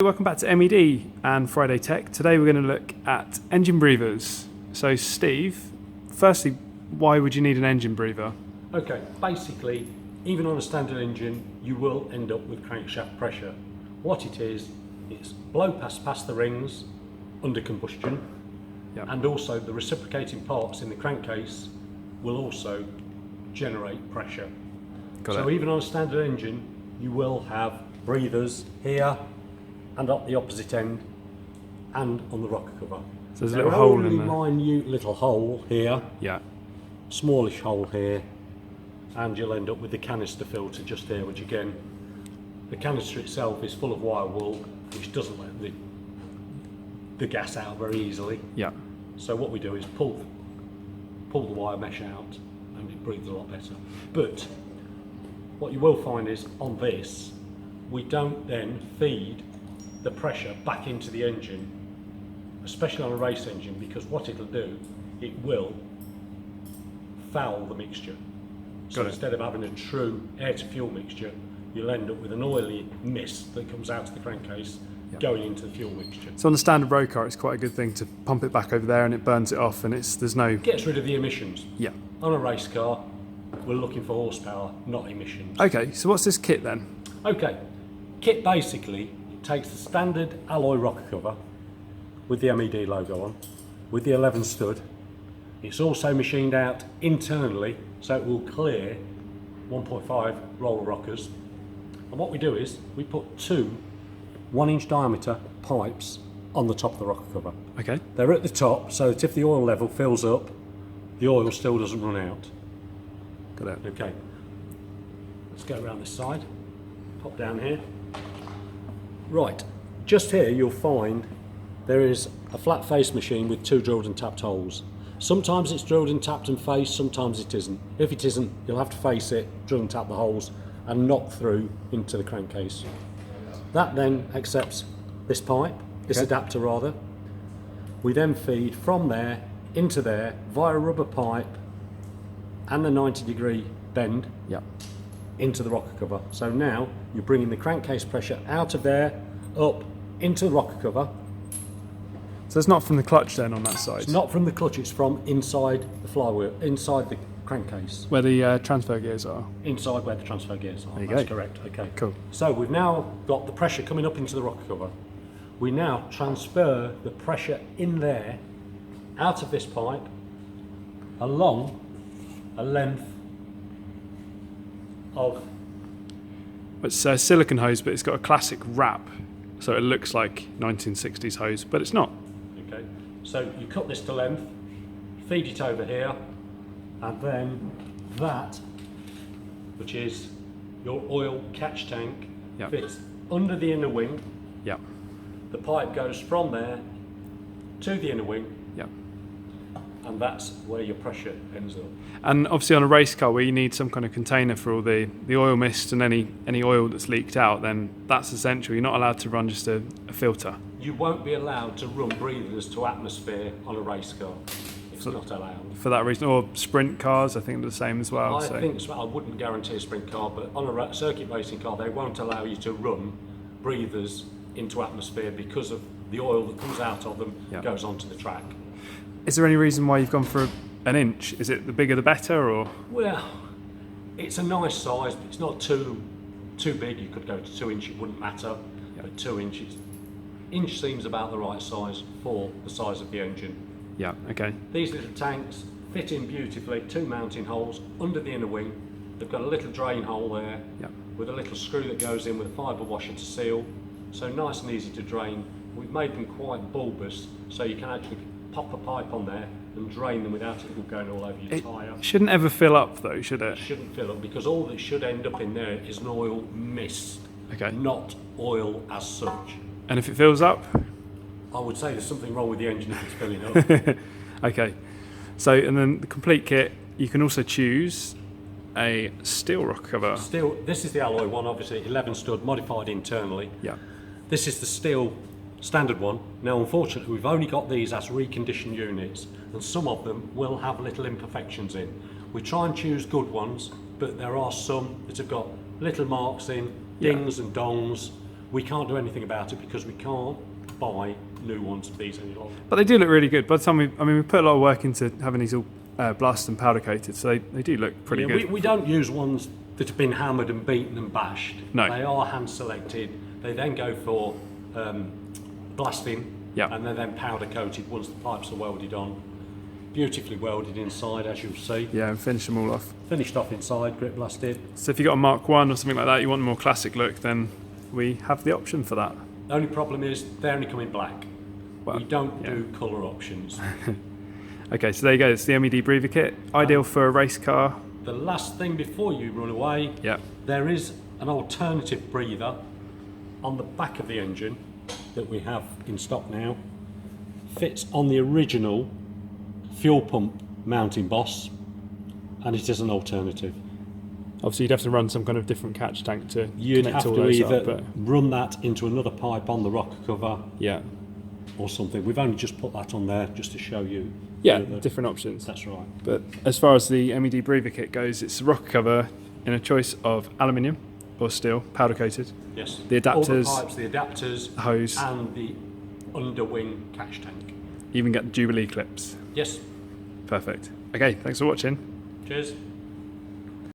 Welcome back to MED and Friday Tech. Today we're going to look at engine breathers. So Steve, firstly, why would you need an engine breather? Okay, basically, even on a standard engine, you will end up with crankshaft pressure. What it is, it's blow past the rings under combustion, and also the reciprocating parts in the crankcase will also generate pressure. So even on a standard engine, you will have breathers here and at the opposite end and on the rocker cover. So there's a little hole in there. Minute little hole here, smallish hole here, and you'll end up with the canister filter just here, which again, the canister itself is full of wire wool, which doesn't let the gas out very easily. So what we do is pull the wire mesh out and it breathes a lot better. But what you will find is on this, we don't then feed the pressure back into the engine, especially on a race engine, because what it'll do, it will foul the mixture. So instead of having a true air to fuel mixture, you'll end up with an oily mist that comes out of the crankcase going into the fuel mixture. So on the standard road car, it's quite a good thing to pump it back over there and it burns it off, and there's no... Gets rid of the emissions. On a race car, we're looking for horsepower, not emissions. Okay, so what's this kit then? Okay, kit basically takes the standard alloy rocker cover with the MED logo on, with the 11 stud. It's also machined out internally, so it will clear 1.5 roller rockers. And what we do is we put two 1-inch diameter pipes on the top of the rocker cover. Okay. They're at the top, so that if the oil level fills up, the oil still doesn't run out. Got it. Okay. Let's go around this side. Pop down here. Right, just here you'll find there is a flat face machine with two drilled and tapped holes. Sometimes it's drilled and tapped and faced, sometimes it isn't. If it isn't, you'll have to face it, drill and tap the holes, and knock through into the crankcase. That then accepts this pipe, this adapter rather. We then feed from there into there via a rubber pipe and a 90-degree bend into the rocker cover. So now you're bringing the crankcase pressure out of there, up into the rocker cover. So it's not from the clutch then on that side? It's not from the clutch, it's from inside the flywheel, inside the crankcase. Where the transfer gears are? Inside where the transfer gears are, That's correct. Okay. Cool. So we've now got the pressure coming up into the rocker cover. We now transfer the pressure in there, out of this pipe, along a length of... It's a silicone hose, but it's got a classic wrap, so it looks like 1960s hose, but it's not. Okay, so you cut this to length, feed it over here, and then that, which is your oil catch tank, fits under the inner wing. The pipe goes from there to the inner wing, and that's where your pressure ends up. And obviously on a race car where you need some kind of container for all the oil mist and any oil that's leaked out, then that's essential. You're not allowed to run just a filter. You won't be allowed to run breathers to atmosphere on a race car. It's not allowed. For that reason, or sprint cars, I think they're the same as well. I think so. I wouldn't guarantee a sprint car, but on a circuit racing car, they won't allow you to run breathers into atmosphere because of the oil that comes out of them goes onto the track. Is there any reason why you've gone for an inch? Is it the bigger the better, or? Well, it's a nice size, but it's not too big. You could go to 2 inch, it wouldn't matter, but 2 inches. Inch seems about the right size for the size of the engine. Okay. These little tanks fit in beautifully, two mounting holes under the inner wing. They've got a little drain hole there with a little screw that goes in with a fibre washer to seal. So nice and easy to drain. We've made them quite bulbous, so you can actually pop a pipe on there and drain them without it going all over your tyre. It shouldn't ever fill up though, should it? It shouldn't fill up, because all that should end up in there is an oil mist, not oil as such. And if it fills up? I would say there's something wrong with the engine if it's filling up. Okay, so and then the complete kit, you can also choose a steel rocker cover. Steel, this is the alloy one, obviously 11 stud, modified internally. This is the steel standard one. Now unfortunately we've only got these as reconditioned units, and some of them will have little imperfections in. We try and choose good ones, but there are some that have got little marks in, dings and dongs, We can't do anything about it because we can't buy new ones of these any longer. But they do look really good. By the time we put a lot of work into having these all blast and powder coated, so they do look pretty good. We don't use ones that have been hammered and beaten and bashed. No. They are hand selected. They then go for blasting, and they're then powder coated once the pipes are welded on. Beautifully welded inside, as you'll see. Yeah, and finish them all off. Finished off inside, grit blasted. So if you've got a Mark 1 or something like that, you want a more classic look, then we have the option for that. The only problem is they only come in black. Well, we don't do colour options. Okay, so there you go. It's the MED breather kit, ideal for a race car. The last thing before you run away, there is an alternative breather on the back of the engine that we have in stock now. Fits on the original fuel pump mounting boss, and it is an alternative. Obviously, you'd have to run some kind of different catch tank to You'd connect have all to those either up, but run that into another pipe on the rocker cover, or something. We've only just put that on there just to show you. Different options. That's right. But as far as the MED breather kit goes, it's a rocker cover in a choice of aluminium or steel, powder coated. Yes. The adapters, all the pipes, the adapters, hose, and the underwing catch tank. You even get the Jubilee clips. Yes. Perfect. Okay, thanks for watching. Cheers.